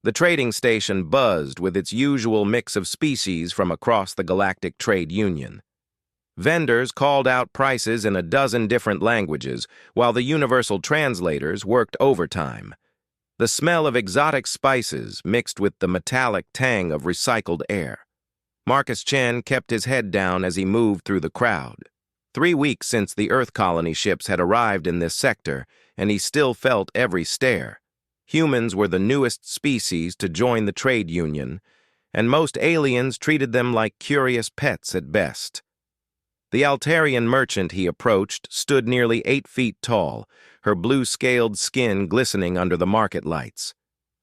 The trading station buzzed with its usual mix of species from across the Galactic Trade Union. Vendors called out prices in a dozen different languages, while the universal translators worked overtime. The smell of exotic spices mixed with the metallic tang of recycled air. Marcus Chen kept his head down as he moved through the crowd. 3 weeks since the Earth colony ships had arrived in this sector, and he still felt every stare. Humans were the newest species to join the trade union, and most aliens treated them like curious pets at best. The Altarian merchant he approached stood nearly 8 feet tall, her blue-scaled skin glistening under the market lights.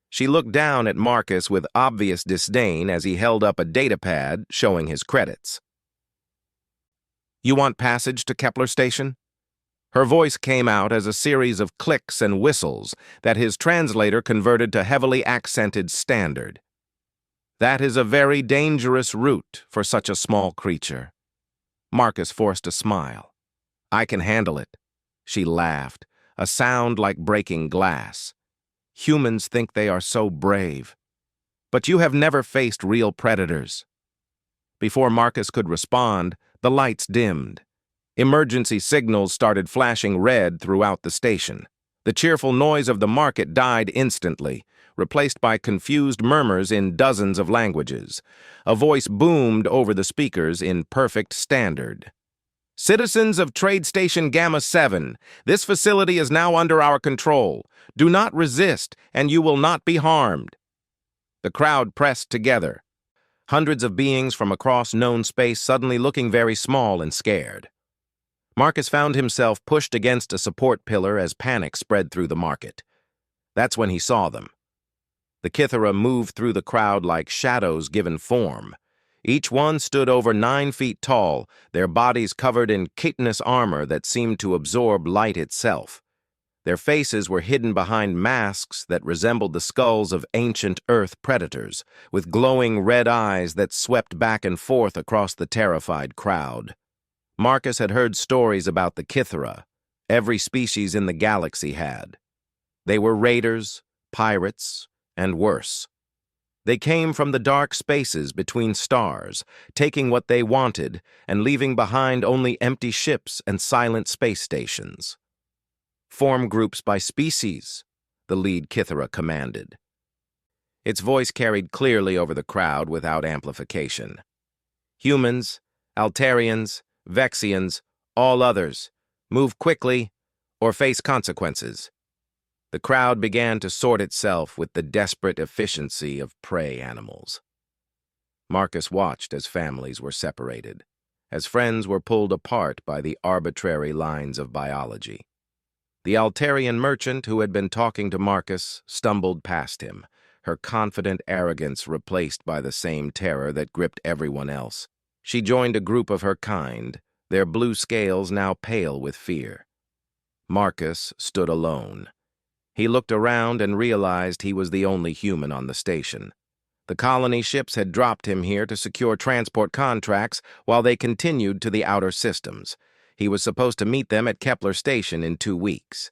She looked down at Marcus with obvious disdain as he held up a datapad showing his credits. "You want passage to Kepler Station?" Her voice came out as a series of clicks and whistles that his translator converted to heavily accented standard. "That is a very dangerous route for such a small creature." Marcus forced a smile. "I can handle it." She laughed, a sound like breaking glass. "Humans think they are so brave. But you have never faced real predators." Before Marcus could respond, the lights dimmed. Emergency signals started flashing red throughout the station. The cheerful noise of the market died instantly, replaced by confused murmurs in dozens of languages. A voice boomed over the speakers in perfect standard. "Citizens of Trade Station Gamma 7, this facility is now under our control. Do not resist, and you will not be harmed." The crowd pressed together, hundreds of beings from across known space suddenly looking very small and scared. Marcus found himself pushed against a support pillar as panic spread through the market. That's when he saw them. The Kythera moved through the crowd like shadows given form. Each one stood over 9 feet tall, their bodies covered in chitinous armor that seemed to absorb light itself. Their faces were hidden behind masks that resembled the skulls of ancient Earth predators, with glowing red eyes that swept back and forth across the terrified crowd. Marcus had heard stories about the Kythera. Every species in the galaxy had. They were raiders, pirates, and worse. They came from the dark spaces between stars, taking what they wanted and leaving behind only empty ships and silent space stations. "Form groups by species," the lead Kythera commanded. Its voice carried clearly over the crowd without amplification. "Humans, Altarians, Vexians, all others, move quickly or face consequences." The crowd began to sort itself with the desperate efficiency of prey animals. Marcus watched as families were separated, as friends were pulled apart by the arbitrary lines of biology. The Altarian merchant who had been talking to Marcus stumbled past him, her confident arrogance replaced by the same terror that gripped everyone else. She joined a group of her kind, their blue scales now pale with fear. Marcus stood alone. He looked around and realized he was the only human on the station. The colony ships had dropped him here to secure transport contracts while they continued to the outer systems. He was supposed to meet them at Kepler Station in 2 weeks.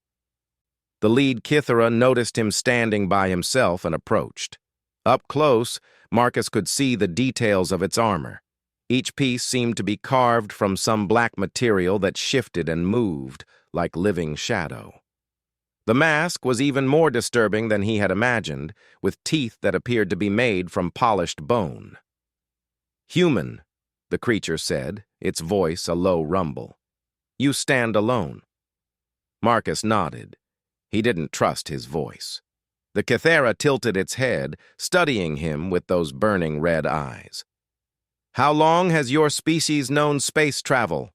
The lead Kythera noticed him standing by himself and approached. Up close, Marcus could see the details of its armor. Each piece seemed to be carved from some black material that shifted and moved like living shadow. The mask was even more disturbing than he had imagined, with teeth that appeared to be made from polished bone. "Human," the creature said, its voice a low rumble. "You stand alone." Marcus nodded. He didn't trust his voice. The Kythera tilted its head, studying him with those burning red eyes. "How long has your species known space travel?"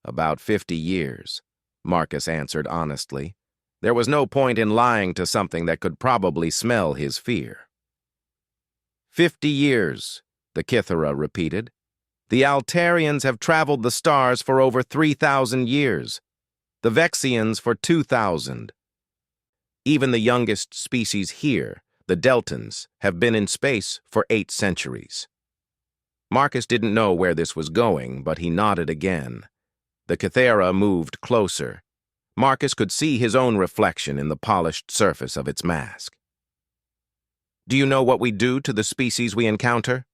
"About 50 years, Marcus answered honestly. There was no point in lying to something that could probably smell his fear. 50 years, the Kythera repeated. The Altarians have traveled the stars for over 3,000 years. The Vexians for 2,000. Even the youngest species here, the Deltans, have been in space for 8 centuries. Marcus didn't know where this was going, but he nodded again. The Kythera moved closer. Marcus could see his own reflection in the polished surface of its mask. Do you know what we do to the species we encounter?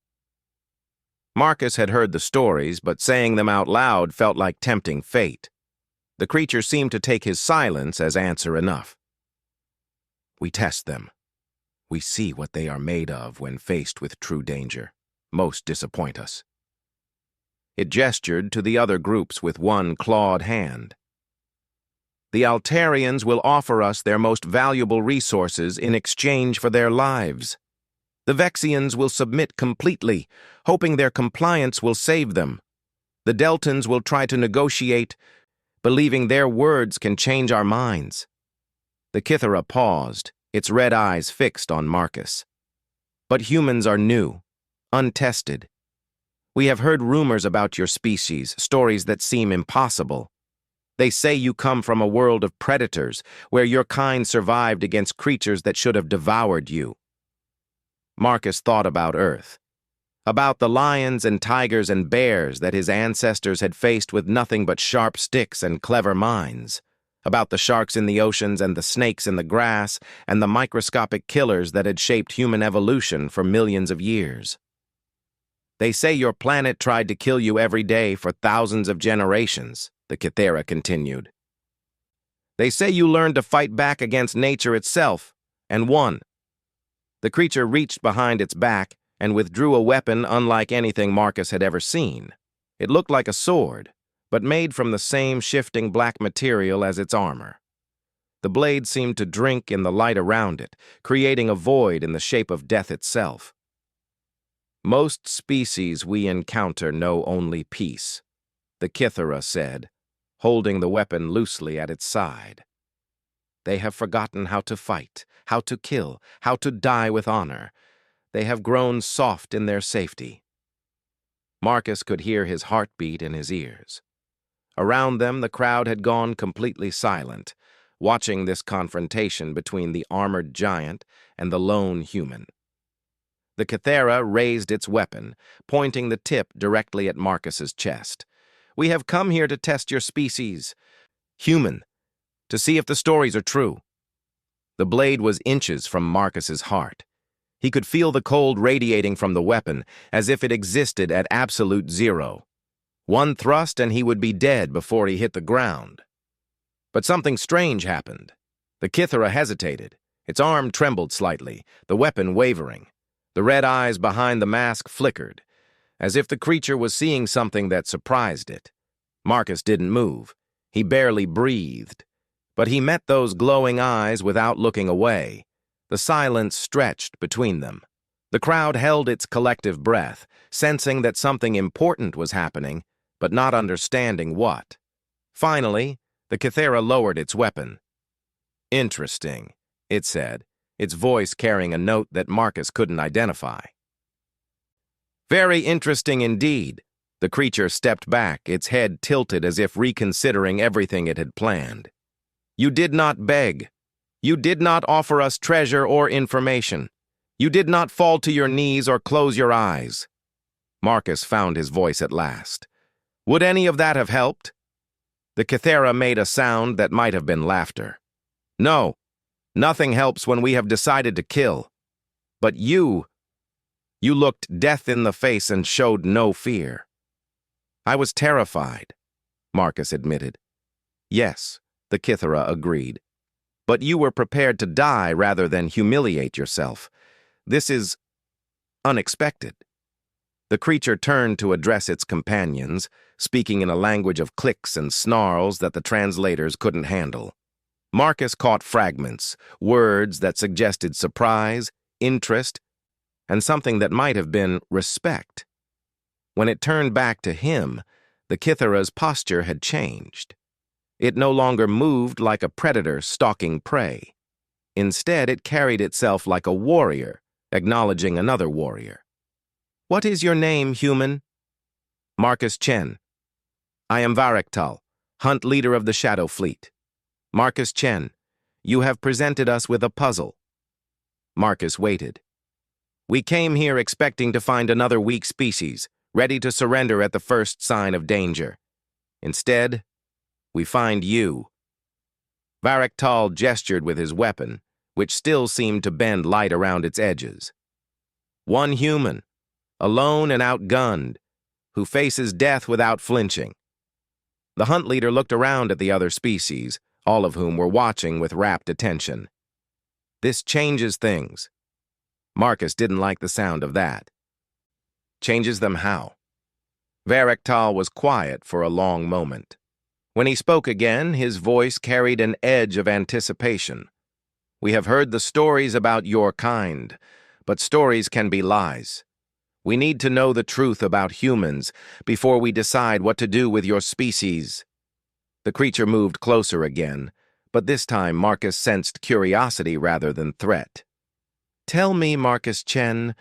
Marcus had heard the stories, but saying them out loud felt like tempting fate. The creature seemed to take his silence as answer enough. We test them. We see what they are made of when faced with true danger. Most disappoint us. It gestured to the other groups with one clawed hand. The Altarians will offer us their most valuable resources in exchange for their lives. The Vexians will submit completely, hoping their compliance will save them. The Deltans will try to negotiate, believing their words can change our minds. The Kythera paused, its red eyes fixed on Marcus. But humans are new, untested. We have heard rumors about your species, stories that seem impossible. They say you come from a world of predators, where your kind survived against creatures that should have devoured you. Marcus thought about Earth, about the lions and tigers and bears that his ancestors had faced with nothing but sharp sticks and clever minds, about the sharks in the oceans and the snakes in the grass and the microscopic killers that had shaped human evolution for millions of years. They say your planet tried to kill you every day for thousands of generations, the Kythera continued. They say you learned to fight back against nature itself, and won. The creature reached behind its back and withdrew a weapon unlike anything Marcus had ever seen. It looked like a sword, but made from the same shifting black material as its armor. The blade seemed to drink in the light around it, creating a void in the shape of death itself. Most species we encounter know only peace, the Kythera said, holding the weapon loosely at its side. They have forgotten how to fight, how to kill, how to die with honor. They have grown soft in their safety. Marcus could hear his heartbeat in his ears. Around them, the crowd had gone completely silent, watching this confrontation between the armored giant and the lone human. The Kythera raised its weapon, pointing the tip directly at Marcus's chest. We have come here to test your species, human, to see if the stories are true. The blade was inches from Marcus's heart. He could feel the cold radiating from the weapon, as if it existed at absolute zero. One thrust and he would be dead before he hit the ground. But something strange happened. The Kythera hesitated. Its arm trembled slightly, the weapon wavering. The red eyes behind the mask flickered, as if the creature was seeing something that surprised it. Marcus didn't move. He barely breathed. But he met those glowing eyes without looking away. The silence stretched between them. The crowd held its collective breath, sensing that something important was happening, but not understanding what. Finally, the Kythera lowered its weapon. Interesting, it said, its voice carrying a note that Marcus couldn't identify. Very interesting indeed. The creature stepped back, its head tilted as if reconsidering everything it had planned. You did not beg. You did not offer us treasure or information. You did not fall to your knees or close your eyes. Marcus found his voice at last. Would any of that have helped? The Kythera made a sound that might have been laughter. No, nothing helps when we have decided to kill. But you looked death in the face and showed no fear. I was terrified, Marcus admitted. Yes, the Kythera agreed. But you were prepared to die rather than humiliate yourself. This is unexpected. The creature turned to address its companions, speaking in a language of clicks and snarls that the translators couldn't handle. Marcus caught fragments, words that suggested surprise, interest, and something that might have been respect. When it turned back to him, the Kythera's posture had changed. It no longer moved like a predator stalking prey. Instead, it carried itself like a warrior, acknowledging another warrior. What is your name, human? Marcus Chen. I am Varektal, hunt leader of the Shadow Fleet. Marcus Chen, you have presented us with a puzzle. Marcus waited. We came here expecting to find another weak species, ready to surrender at the first sign of danger. Instead, we find you. Varektal gestured with his weapon, which still seemed to bend light around its edges. One human, alone and outgunned, who faces death without flinching. The hunt leader looked around at the other species, all of whom were watching with rapt attention. This changes things. Marcus didn't like the sound of that. Changes them how? Varektal was quiet for a long moment. When he spoke again, his voice carried an edge of anticipation. We have heard the stories about your kind, but stories can be lies. We need to know the truth about humans before we decide what to do with your species. The creature moved closer again, but this time Marcus sensed curiosity rather than threat. Tell me, Marcus Chen,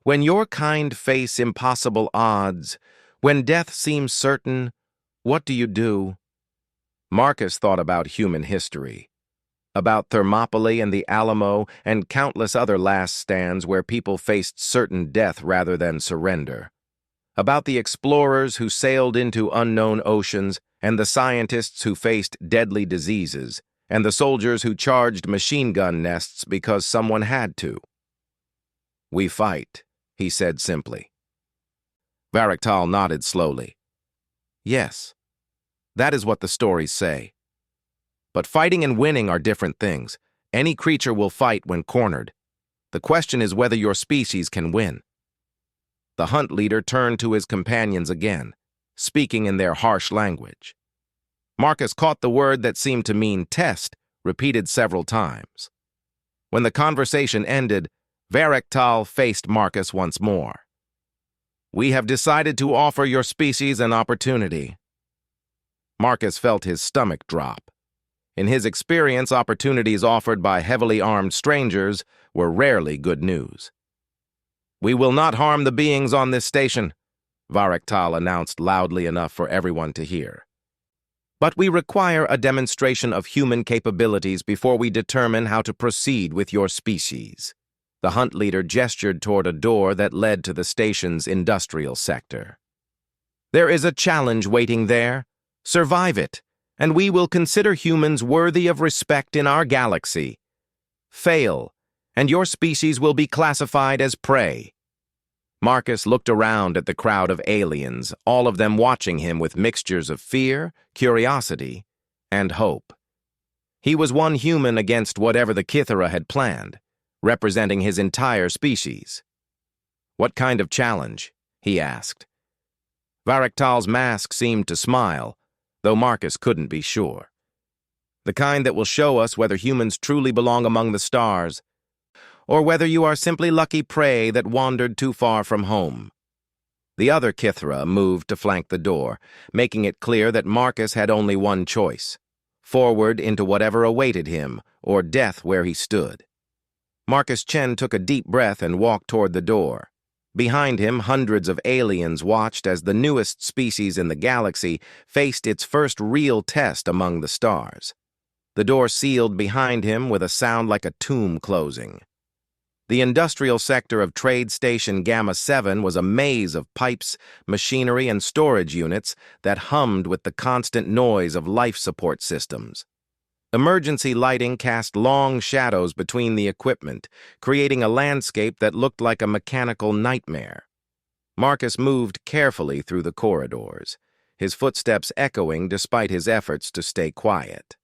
when your kind face impossible odds, when death seems certain, what do you do? Marcus thought about human history, about Thermopylae and the Alamo and countless other last stands where people faced certain death rather than surrender, about the explorers who sailed into unknown oceans and the scientists who faced deadly diseases, and the soldiers who charged machine gun nests because someone had to. We fight, he said simply. Varektal nodded slowly. Yes, that is what the stories say. But fighting and winning are different things. Any creature will fight when cornered. The question is whether your species can win. The hunt leader turned to his companions again, speaking in their harsh language. Marcus caught the word that seemed to mean test, repeated several times. When the conversation ended, Varektal faced Marcus once more. We have decided to offer your species an opportunity. Marcus felt his stomach drop. In his experience, opportunities offered by heavily armed strangers were rarely good news. We will not harm the beings on this station, Varektal announced loudly enough for everyone to hear. But we require a demonstration of human capabilities before we determine how to proceed with your species. The hunt leader gestured toward a door that led to the station's industrial sector. There is a challenge waiting there. Survive it, and we will consider humans worthy of respect in our galaxy. Fail, and your species will be classified as prey. Marcus looked around at the crowd of aliens, all of them watching him with mixtures of fear, curiosity, and hope. He was one human against whatever the Kithara had planned, representing his entire species. What kind of challenge? He asked. Varektal's mask seemed to smile, though Marcus couldn't be sure. The kind that will show us whether humans truly belong among the stars, or whether you are simply lucky prey that wandered too far from home. The other Kithara moved to flank the door, making it clear that Marcus had only one choice: forward into whatever awaited him, or death where he stood. Marcus Chen took a deep breath and walked toward the door. Behind him, hundreds of aliens watched as the newest species in the galaxy faced its first real test among the stars. The door sealed behind him with a sound like a tomb closing. The industrial sector of Trade Station Gamma 7 was a maze of pipes, machinery, and storage units that hummed with the constant noise of life support systems. Emergency lighting cast long shadows between the equipment, creating a landscape that looked like a mechanical nightmare. Marcus moved carefully through the corridors, his footsteps echoing despite his efforts to stay quiet.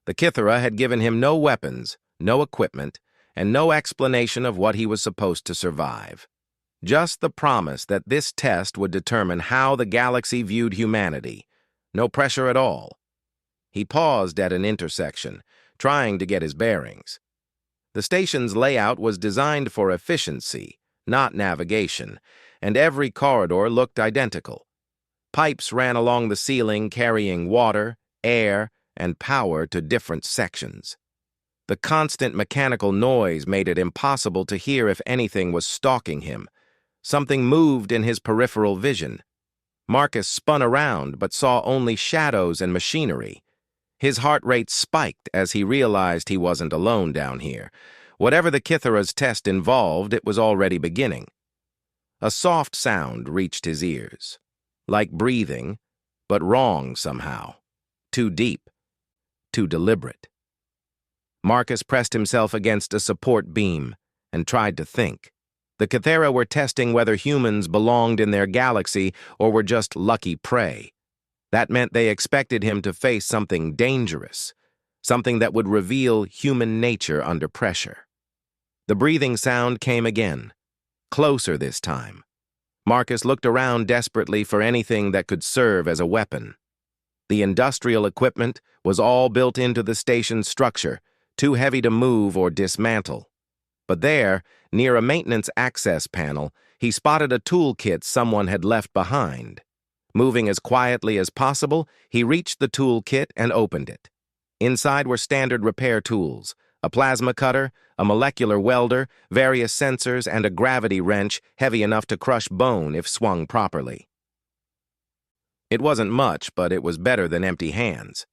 The Kithara had given him no weapons, no equipment, and no explanation of what he was supposed to survive. Just the promise that this test would determine how the galaxy viewed humanity. No pressure at all. He paused at an intersection, trying to get his bearings. The station's layout was designed for efficiency, not navigation, and every corridor looked identical. Pipes ran along the ceiling carrying water, air, and power to different sections. The constant mechanical noise made it impossible to hear if anything was stalking him. Something moved in his peripheral vision. Marcus spun around but saw only shadows and machinery. His heart rate spiked as he realized he wasn't alone down here. Whatever the Kithara's test involved, it was already beginning. A soft sound reached his ears. Like breathing, but wrong somehow. Too deep. Too deliberate. Marcus pressed himself against a support beam and tried to think. The Kythera were testing whether humans belonged in their galaxy or were just lucky prey. That meant they expected him to face something dangerous, something that would reveal human nature under pressure. The breathing sound came again, closer this time. Marcus looked around desperately for anything that could serve as a weapon. The industrial equipment was all built into the station's structure, too heavy to move or dismantle. But there, near a maintenance access panel, he spotted a toolkit someone had left behind. Moving as quietly as possible, he reached the toolkit and opened it. Inside were standard repair tools, a plasma cutter, a molecular welder, various sensors, and a gravity wrench heavy enough to crush bone if swung properly. It wasn't much, but it was better than empty hands.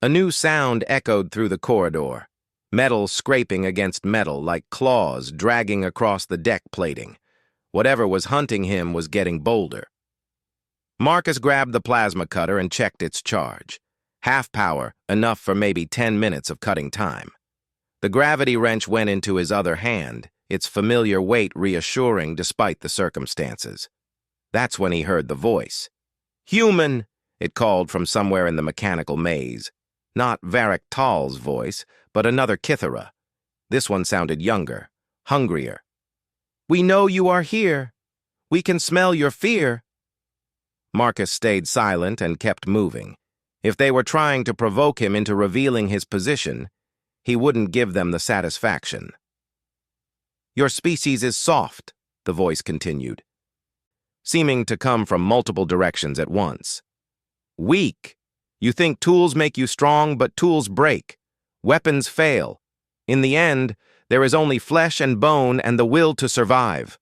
A new sound echoed through the corridor, metal scraping against metal like claws dragging across the deck plating. Whatever was hunting him was getting bolder. Marcus grabbed the plasma cutter and checked its charge. Half power, enough for maybe 10 minutes of cutting time. The gravity wrench went into his other hand, its familiar weight reassuring despite the circumstances. That's when he heard the voice. "Human!" it called from somewhere in the mechanical maze. Not Varric Tal's voice, but another Kythera. This one sounded younger, hungrier. "We know you are here. We can smell your fear." Marcus stayed silent and kept moving. If they were trying to provoke him into revealing his position, he wouldn't give them the satisfaction. "Your species is soft," the voice continued, seeming to come from multiple directions at once. "Weak. You think tools make you strong, but tools break. Weapons fail. In the end, there is only flesh and bone and the will to survive."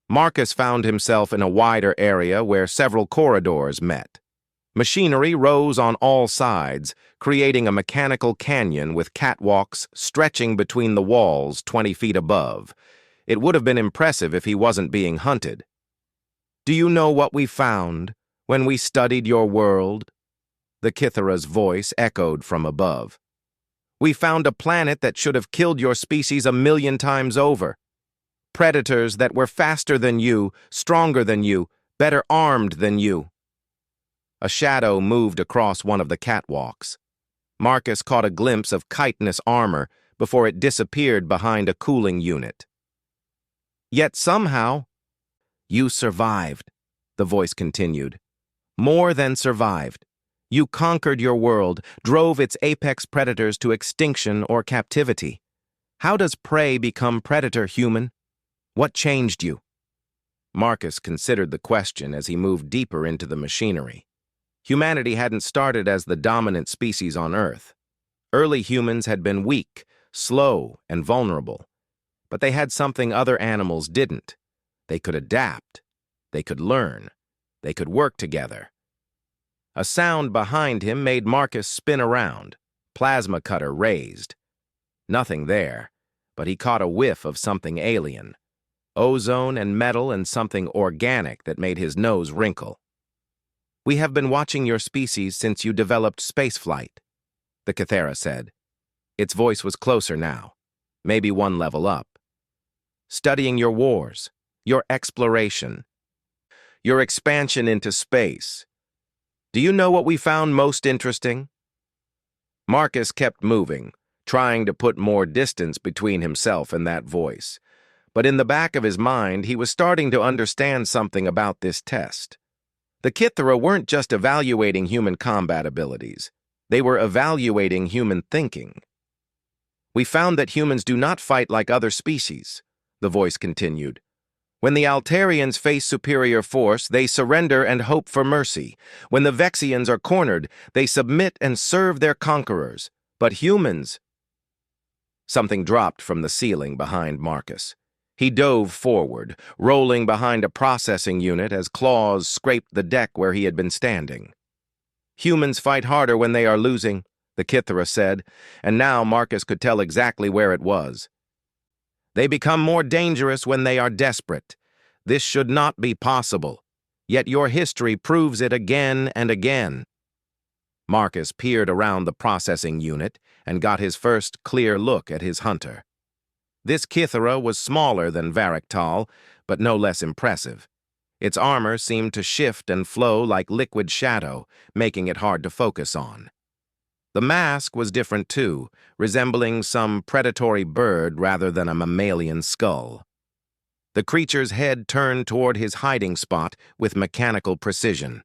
Marcus found himself in a wider area where several corridors met. Machinery rose on all sides, creating a mechanical canyon with catwalks stretching between the walls 20 feet above. It would have been impressive if he wasn't being hunted. "Do you know what we found when we studied your world?" The Kythera's voice echoed from above. "We found a planet that should have killed your species 1,000,000 times over. Predators that were faster than you, stronger than you, better armed than you." A shadow moved across one of the catwalks. Marcus caught a glimpse of chitinous armor before it disappeared behind a cooling unit. "Yet somehow, you survived," the voice continued. "More than survived. You conquered your world, drove its apex predators to extinction or captivity. How does prey become predator, human? What changed you?" Marcus considered the question as he moved deeper into the machinery. Humanity hadn't started as the dominant species on Earth. Early humans had been weak, slow, and vulnerable. But they had something other animals didn't. They could adapt. They could learn. They could work together. A sound behind him made Marcus spin around, plasma cutter raised. Nothing there, but he caught a whiff of something alien. Ozone and metal and something organic that made his nose wrinkle. "We have been watching your species since you developed spaceflight," the Kythera said. Its voice was closer now, maybe one level up. "Studying your wars, your exploration, your expansion into space. Do you know what we found most interesting?" Marcus kept moving, trying to put more distance between himself and that voice. But in the back of his mind, he was starting to understand something about this test. The Kythera weren't just evaluating human combat abilities. They were evaluating human thinking. "We found that humans do not fight like other species," the voice continued. "When the Altarians face superior force, they surrender and hope for mercy. When the Vexians are cornered, they submit and serve their conquerors. But humans—" Something dropped from the ceiling behind Marcus. He dove forward, rolling behind a processing unit as claws scraped the deck where he had been standing. "Humans fight harder when they are losing," the Kythera said, and now Marcus could tell exactly where it was. "They become more dangerous when they are desperate. This should not be possible, yet your history proves it again and again." Marcus peered around the processing unit, and got his first clear look at his hunter. This Kythera was smaller than Varactal, but no less impressive. Its armor seemed to shift and flow like liquid shadow, making it hard to focus on. The mask was different too, resembling some predatory bird rather than a mammalian skull. The creature's head turned toward his hiding spot with mechanical precision.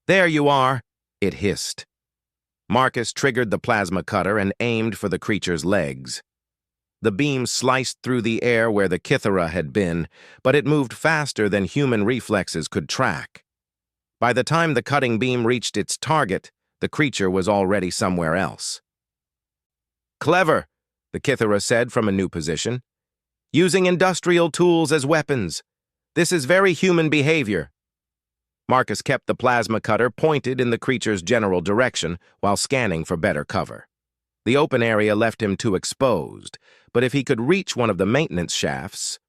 "There you are," it hissed. Marcus triggered the plasma cutter and aimed for the creature's legs. The beam sliced through the air where the Kythera had been, but it moved faster than human reflexes could track. By the time the cutting beam reached its target, the creature was already somewhere else. "Clever," the Kythera said from a new position. "Using industrial tools as weapons. This is very human behavior." Marcus kept the plasma cutter pointed in the creature's general direction while scanning for better cover. The open area left him too exposed, but if he could reach one of the maintenance shafts...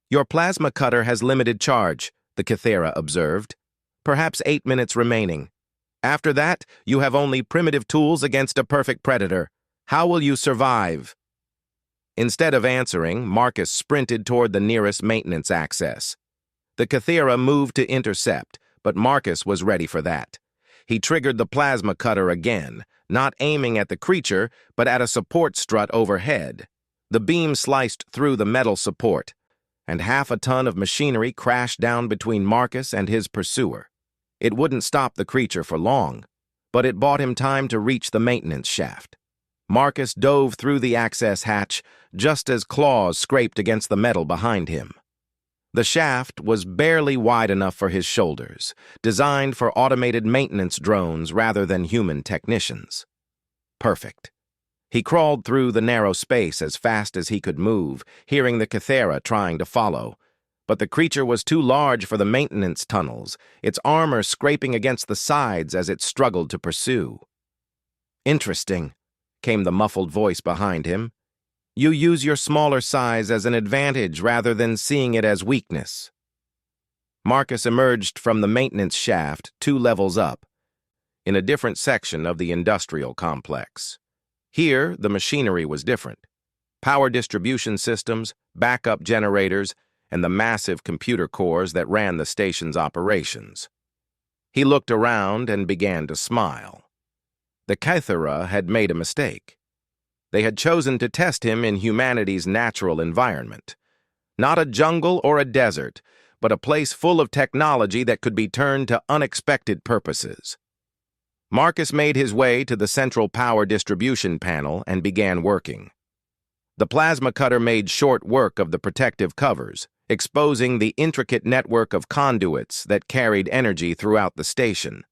"Your plasma cutter has limited charge," the Kythera observed. "Perhaps 8 minutes remaining. After that, you have only primitive tools against a perfect predator. How will you survive?" Instead of answering, Marcus sprinted toward the nearest maintenance access. The Kythera moved to intercept, but Marcus was ready for that. He triggered the plasma cutter again, not aiming at the creature, but at a support strut overhead. The beam sliced through the metal support, and half a ton of machinery crashed down between Marcus and his pursuer. It wouldn't stop the creature for long, but it bought him time to reach the maintenance shaft. Marcus dove through the access hatch just as claws scraped against the metal behind him. The shaft was barely wide enough for his shoulders, designed for automated maintenance drones rather than human technicians. Perfect. He crawled through the narrow space as fast as he could move, hearing the Kythera trying to follow. But the creature was too large for the maintenance tunnels, its armor scraping against the sides as it struggled to pursue. "Interesting," came the muffled voice behind him. "You use your smaller size as an advantage rather than seeing it as weakness." Marcus emerged from the maintenance shaft 2 levels up, in a different section of the industrial complex. Here, the machinery was different. Power distribution systems, backup generators, and the massive computer cores that ran the station's operations. He looked around and began to smile. The Kythera had made a mistake. They had chosen to test him in humanity's natural environment. Not a jungle or a desert, but a place full of technology that could be turned to unexpected purposes. Marcus made his way to the central power distribution panel and began working. The plasma cutter made short work of the protective covers, exposing the intricate network of conduits that carried energy throughout the station.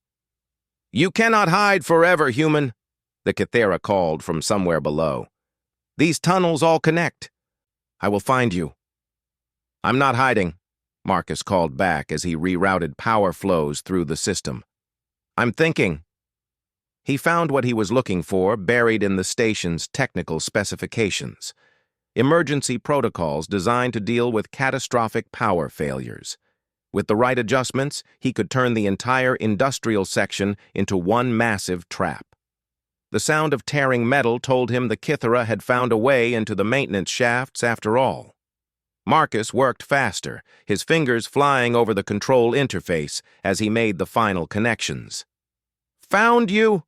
"You cannot hide forever, human," the Kythera called from somewhere below. "These tunnels all connect. I will find you." "I'm not hiding," Marcus called back as he rerouted power flows through the system. "I'm thinking." He found what he was looking for buried in the station's technical specifications. Emergency protocols designed to deal with catastrophic power failures. With the right adjustments, he could turn the entire industrial section into one massive trap. The sound of tearing metal told him the Kythera had found a way into the maintenance shafts after all. Marcus worked faster, his fingers flying over the control interface as he made the final connections. "Found you!"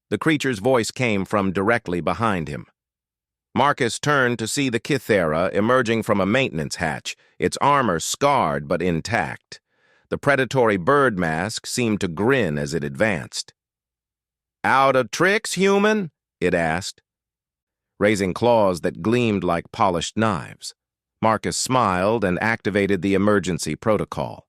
The creature's voice came from directly behind him. Marcus turned to see the Kythera emerging from a maintenance hatch, its armor scarred but intact. The predatory bird mask seemed to grin as it advanced. "Out of tricks, human?" it asked, raising claws that gleamed like polished knives. Marcus smiled and activated the emergency protocol.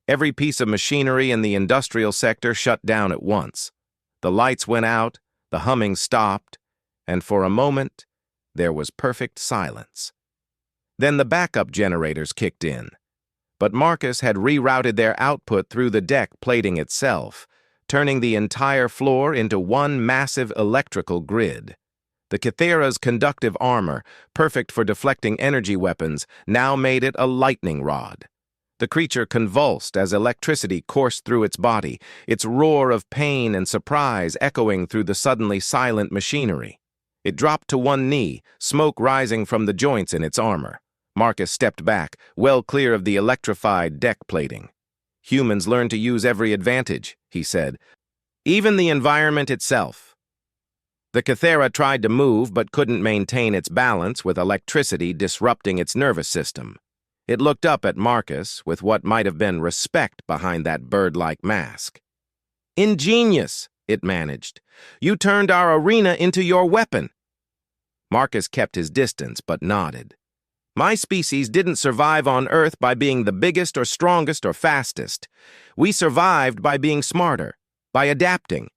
Every piece of machinery in the industrial sector shut down at once. The lights went out, the humming stopped, and for a moment, there was perfect silence. Then the backup generators kicked in. But Marcus had rerouted their output through the deck plating itself, turning the entire floor into one massive electrical grid. The Kythera's conductive armor, perfect for deflecting energy weapons, now made it a lightning rod. The creature convulsed as electricity coursed through its body, its roar of pain and surprise echoing through the suddenly silent machinery. It dropped to one knee, smoke rising from the joints in its armor. Marcus stepped back, well clear of the electrified deck plating. "Humans learn to use every advantage," he said. "Even the environment itself." The Kythera tried to move but couldn't maintain its balance with electricity disrupting its nervous system. It looked up at Marcus with what might have been respect behind that bird-like mask. "Ingenious," it managed. "You turned our arena into your weapon." Marcus kept his distance but nodded. "My species didn't survive on Earth by being the biggest or strongest or fastest. We survived by being smarter, by adapting,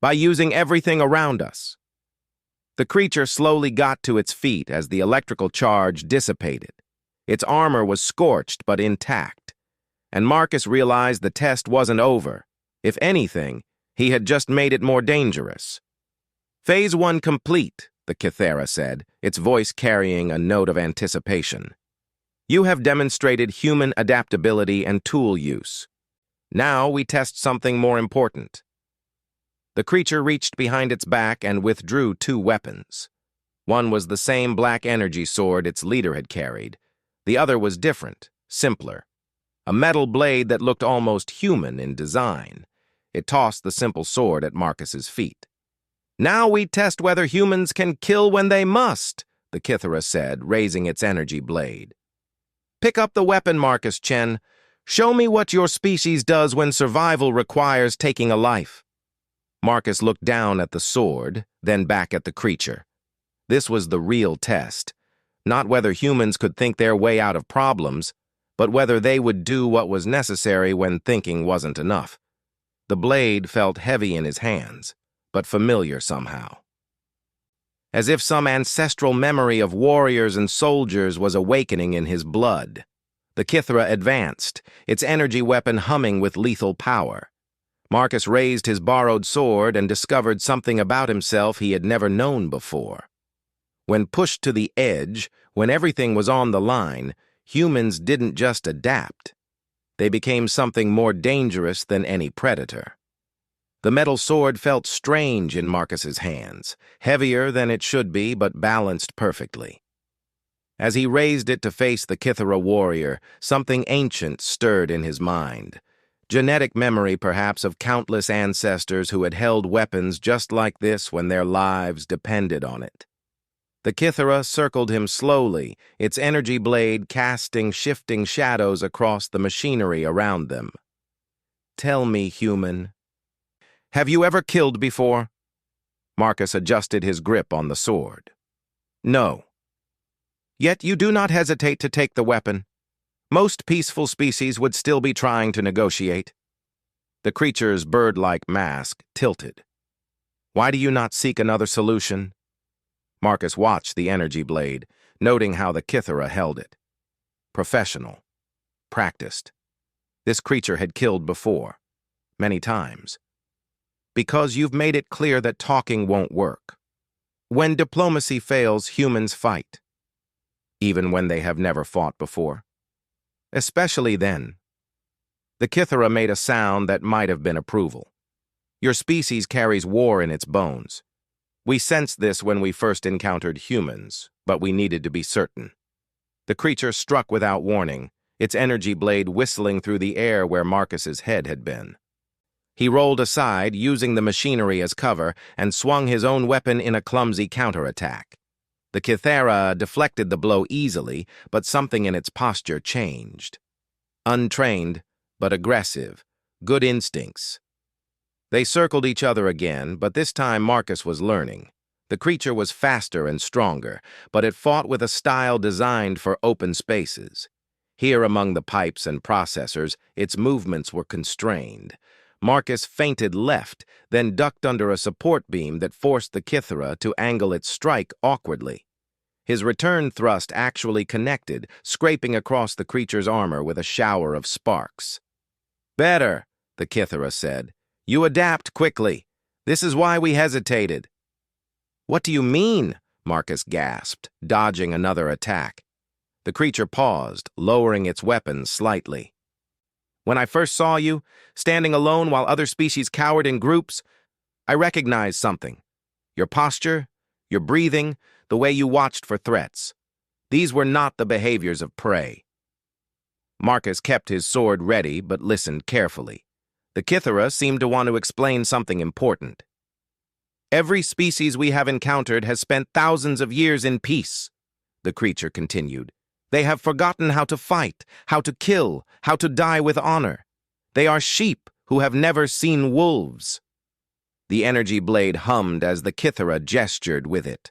by using everything around us." The creature slowly got to its feet as the electrical charge dissipated. Its armor was scorched but intact, and Marcus realized the test wasn't over. If anything, he had just made it more dangerous. "Phase 1 complete," the Kythera said, its voice carrying a note of anticipation. "You have demonstrated human adaptability and tool use. Now we test something more important." The creature reached behind its back and withdrew 2 weapons. One was the same black energy sword its leader had carried. The other was different, simpler. A metal blade that looked almost human in design. It tossed the simple sword at Marcus's feet. "Now we test whether humans can kill when they must," the Kythera said, raising its energy blade. "Pick up the weapon, Marcus Chen. Show me what your species does when survival requires taking a life." Marcus looked down at the sword, then back at the creature. This was the real test. Not whether humans could think their way out of problems, but whether they would do what was necessary when thinking wasn't enough. The blade felt heavy in his hands, but familiar somehow. As if some ancestral memory of warriors and soldiers was awakening in his blood. The Kythera advanced, its energy weapon humming with lethal power. Marcus raised his borrowed sword and discovered something about himself he had never known before. When pushed to the edge, when everything was on the line, humans didn't just adapt. They became something more dangerous than any predator. The metal sword felt strange in Marcus's hands, heavier than it should be but balanced perfectly. As he raised it to face the Kythera warrior, something ancient stirred in his mind. Genetic memory, perhaps, of countless ancestors who had held weapons just like this when their lives depended on it. The Kythera circled him slowly, its energy blade casting shifting shadows across the machinery around them. "Tell me, human, have you ever killed before?" Marcus adjusted his grip on the sword. "No." "Yet you do not hesitate to take the weapon. Most peaceful species would still be trying to negotiate." The creature's bird-like mask tilted. "Why do you not seek another solution?" Marcus watched the energy blade, noting how the Kythera held it. Professional. Practiced. This creature had killed before. Many times. "Because you've made it clear that talking won't work. When diplomacy fails, humans fight. Even when they have never fought before. Especially then." The Kythera made a sound that might have been approval. "Your species carries war in its bones. We sensed this when we first encountered humans, but we needed to be certain." The creature struck without warning, its energy blade whistling through the air where Marcus's head had been. He rolled aside, using the machinery as cover, and swung his own weapon in a clumsy counterattack. The Kythera deflected the blow easily, but something in its posture changed. Untrained, but aggressive, good instincts. They circled each other again, but this time Marcus was learning. The creature was faster and stronger, but it fought with a style designed for open spaces. Here among the pipes and processors, its movements were constrained. Marcus feinted left, then ducked under a support beam that forced the Kythera to angle its strike awkwardly. His return thrust actually connected, scraping across the creature's armor with a shower of sparks. "Better," the Kythera said. "You adapt quickly. This is why we hesitated." "What do you mean?" Marcus gasped, dodging another attack. The creature paused, lowering its weapon slightly. "When I first saw you, standing alone while other species cowered in groups, I recognized something. Your posture, your breathing, the way you watched for threats. These were not the behaviors of prey. Marcus kept his sword ready but listened carefully. The Kythera seemed to want to explain something important. Every species we have encountered has spent thousands of years in peace, the creature continued. They have forgotten how to fight, how to kill, how to die with honor. They are sheep who have never seen wolves. The energy blade hummed as the Kythera gestured with it.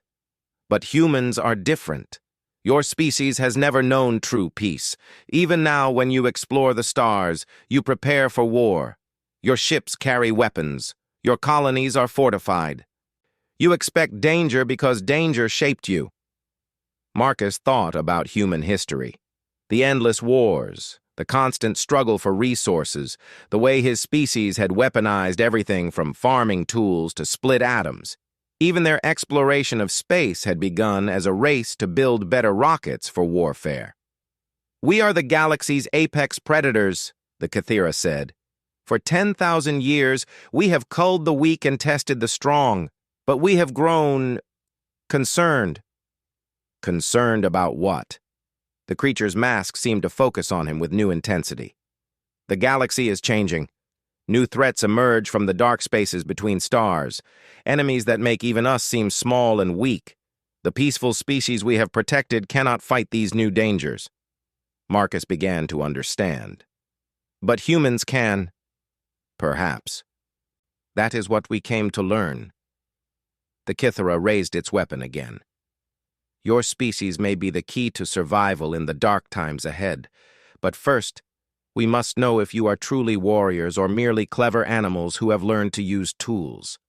But humans are different. Your species has never known true peace. Even now, when you explore the stars, you prepare for war. Your ships carry weapons. Your colonies are fortified. You expect danger because danger shaped you. Marcus thought about human history. The endless wars, the constant struggle for resources, the way his species had weaponized everything from farming tools to split atoms. Even their exploration of space had begun as a race to build better rockets for warfare. We are the galaxy's apex predators, the Kythera said. For 10,000 years, we have culled the weak and tested the strong, but we have grown concerned. Concerned about what? The creature's mask seemed to focus on him with new intensity. The galaxy is changing. New threats emerge from the dark spaces between stars, enemies that make even us seem small and weak. The peaceful species we have protected cannot fight these new dangers. Marcus began to understand. But humans can. Perhaps. That is what we came to learn. The Kythera raised its weapon again. Your species may be the key to survival in the dark times ahead, but first, we must know if you are truly warriors or merely clever animals who have learned to use tools.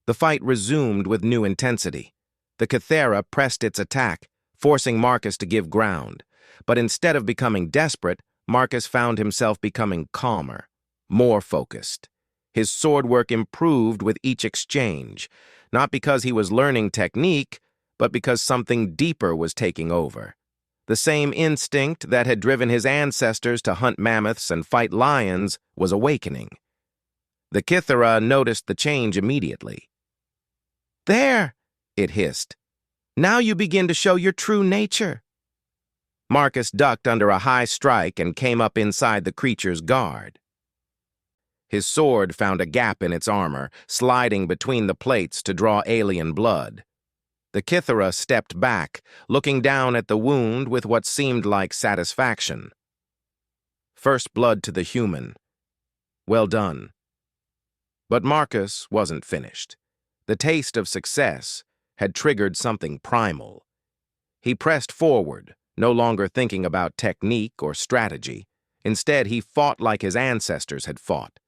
The fight resumed with new intensity. The Kythera pressed its attack, forcing Marcus to give ground. But instead of becoming desperate, Marcus found himself becoming calmer, more focused. His sword work improved with each exchange, not because he was learning technique, but because something deeper was taking over. The same instinct that had driven his ancestors to hunt mammoths and fight lions was awakening. The Kythera noticed the change immediately. "There," it hissed. "Now you begin to show your true nature." Marcus ducked under a high strike and came up inside the creature's guard. His sword found a gap in its armor, sliding between the plates to draw alien blood. The Kythera stepped back, looking down at the wound with what seemed like satisfaction. First blood to the human. Well done. But Marcus wasn't finished. The taste of success had triggered something primal. He pressed forward, no longer thinking about technique or strategy. Instead, he fought like his ancestors had fought,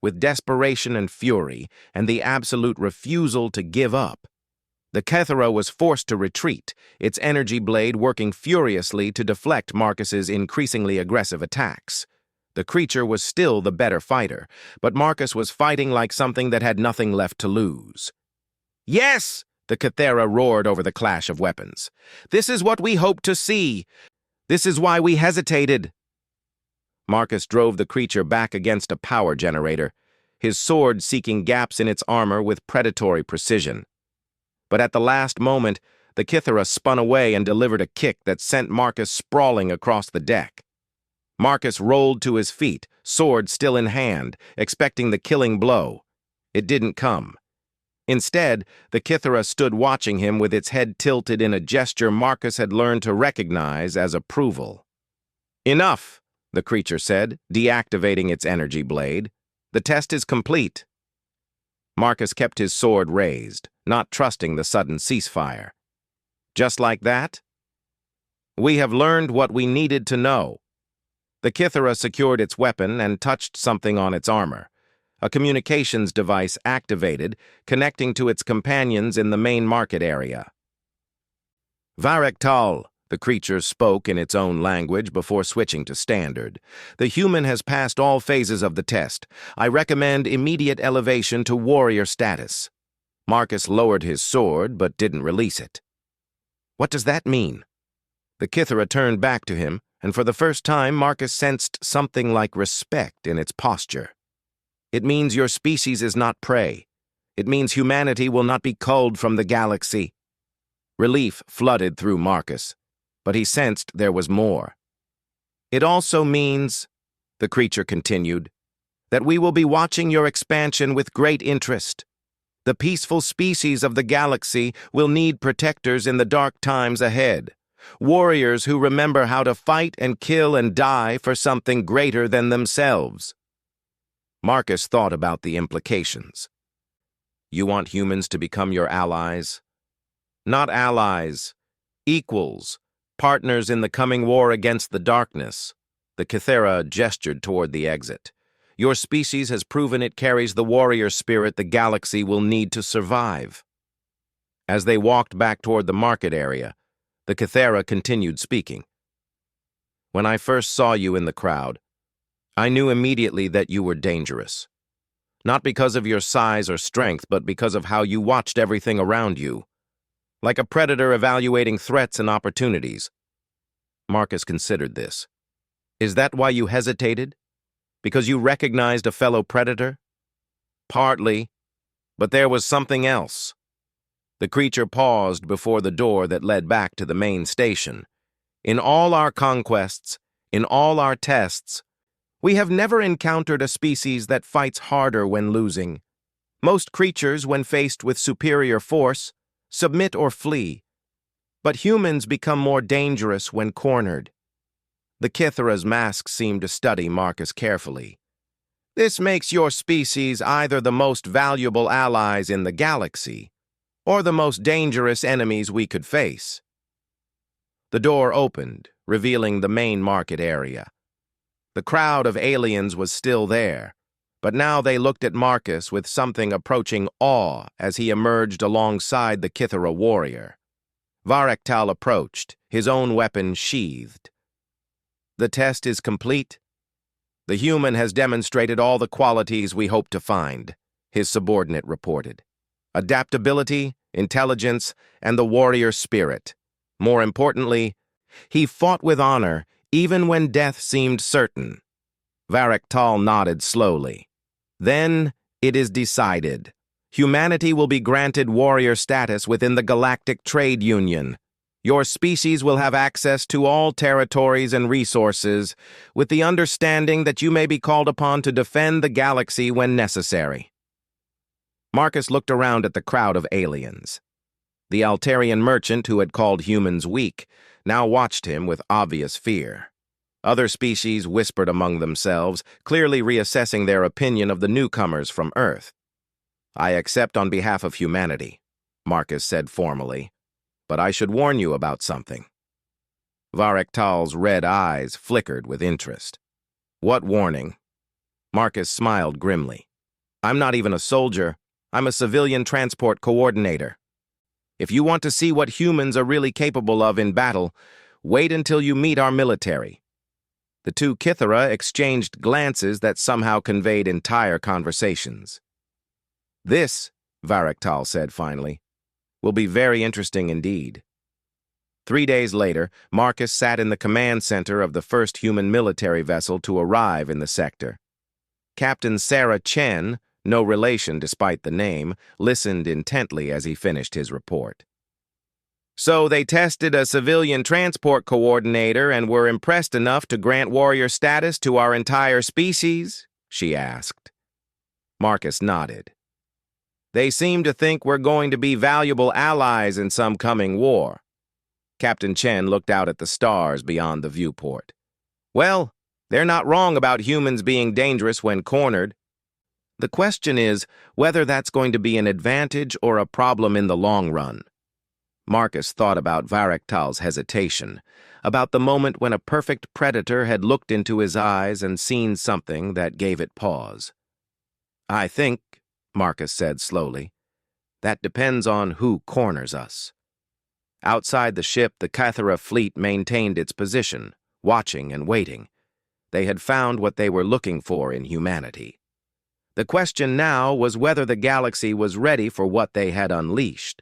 with desperation and fury and the absolute refusal to give up. The Kythera was forced to retreat, its energy blade working furiously to deflect Marcus's increasingly aggressive attacks. The creature was still the better fighter, but Marcus was fighting like something that had nothing left to lose. "Yes!" the Kythera roared over the clash of weapons. "This is what we hoped to see. This is why we hesitated." Marcus drove the creature back against a power generator, his sword seeking gaps in its armor with predatory precision. But at the last moment, the Kythera spun away and delivered a kick that sent Marcus sprawling across the deck. Marcus rolled to his feet, sword still in hand, expecting the killing blow. It didn't come. Instead, the Kythera stood watching him with its head tilted in a gesture Marcus had learned to recognize as approval. "Enough," the creature said, deactivating its energy blade. "The test is complete." Marcus kept his sword raised, not trusting the sudden ceasefire. Just like that? "We have learned what we needed to know." The Kythera secured its weapon and touched something on its armor. A communications device activated, connecting to its companions in the main market area. "Varektal," the creature spoke in its own language before switching to standard. "The human has passed all phases of the test. I recommend immediate elevation to warrior status." Marcus lowered his sword, but didn't release it. "What does that mean?" The Kythera turned back to him, and for the first time Marcus sensed something like respect in its posture. "It means your species is not prey. It means humanity will not be culled from the galaxy. Relief flooded through Marcus, but he sensed there was more. It also means, the creature continued, that we will be watching your expansion with great interest. The peaceful species of the galaxy will need protectors in the dark times ahead. Warriors who remember how to fight and kill and die for something greater than themselves. Marcus thought about the implications. You want humans to become your allies? Not allies, equals, partners in the coming war against the darkness. The Kythera gestured toward the exit. Your species has proven it carries the warrior spirit the galaxy will need to survive. As they walked back toward the market area, the Kythera continued speaking. When I first saw you in the crowd, I knew immediately that you were dangerous. Not because of your size or strength, but because of how you watched everything around you. Like a predator evaluating threats and opportunities. Marcus considered this. Is that why you hesitated? Because you recognized a fellow predator? Partly, but there was something else. The creature paused before the door that led back to the main station. In all our conquests, in all our tests, we have never encountered a species that fights harder when losing. Most creatures, when faced with superior force, submit or flee. But humans become more dangerous when cornered. The Kythera's mask seemed to study Marcus carefully. This makes your species either the most valuable allies in the galaxy, or the most dangerous enemies we could face. The door opened, revealing the main market area. The crowd of aliens was still there, but now they looked at Marcus with something approaching awe as he emerged alongside the Kythera warrior. Varektal approached, his own weapon sheathed. The test is complete. The human has demonstrated all the qualities we hope to find, his subordinate reported. Adaptability, intelligence, and the warrior spirit. More importantly, he fought with honor, even when death seemed certain. Varektal nodded slowly. Then it is decided. Humanity will be granted warrior status within the Galactic Trade Union. Your species will have access to all territories and resources, with the understanding that you may be called upon to defend the galaxy when necessary. Marcus looked around at the crowd of aliens. The Altarian merchant who had called humans weak now watched him with obvious fear. Other species whispered among themselves, clearly reassessing their opinion of the newcomers from Earth. I accept on behalf of humanity, Marcus said formally. But I should warn you about something. Varektal's red eyes flickered with interest. What warning? Marcus smiled grimly. I'm not even a soldier. I'm a civilian transport coordinator. If you want to see what humans are really capable of in battle, wait until you meet our military. The two Kythera exchanged glances that somehow conveyed entire conversations. This, Varektal said finally, will be very interesting indeed. 3 days later, Marcus sat in the command center of the first human military vessel to arrive in the sector. Captain Sarah Chen, no relation despite the name, listened intently as he finished his report. So they tested a civilian transport coordinator and were impressed enough to grant warrior status to our entire species? She asked. Marcus nodded. They seem to think we're going to be valuable allies in some coming war. Captain Chen looked out at the stars beyond the viewport. Well, they're not wrong about humans being dangerous when cornered. The question is whether that's going to be an advantage or a problem in the long run. Marcus thought about Varektal's hesitation, about the moment when a perfect predator had looked into his eyes and seen something that gave it pause. I think, Marcus said slowly, that depends on who corners us. Outside the ship, the Kythera fleet maintained its position, watching and waiting. They had found what they were looking for in humanity. The question now was whether the galaxy was ready for what they had unleashed.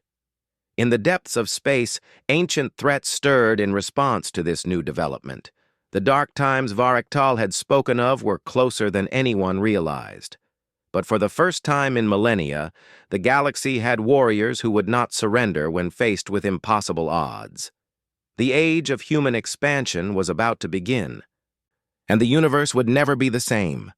In the depths of space, ancient threats stirred in response to this new development. The dark times Varektal had spoken of were closer than anyone realized. But for the first time in millennia, the galaxy had warriors who would not surrender when faced with impossible odds. The age of human expansion was about to begin, and the universe would never be the same.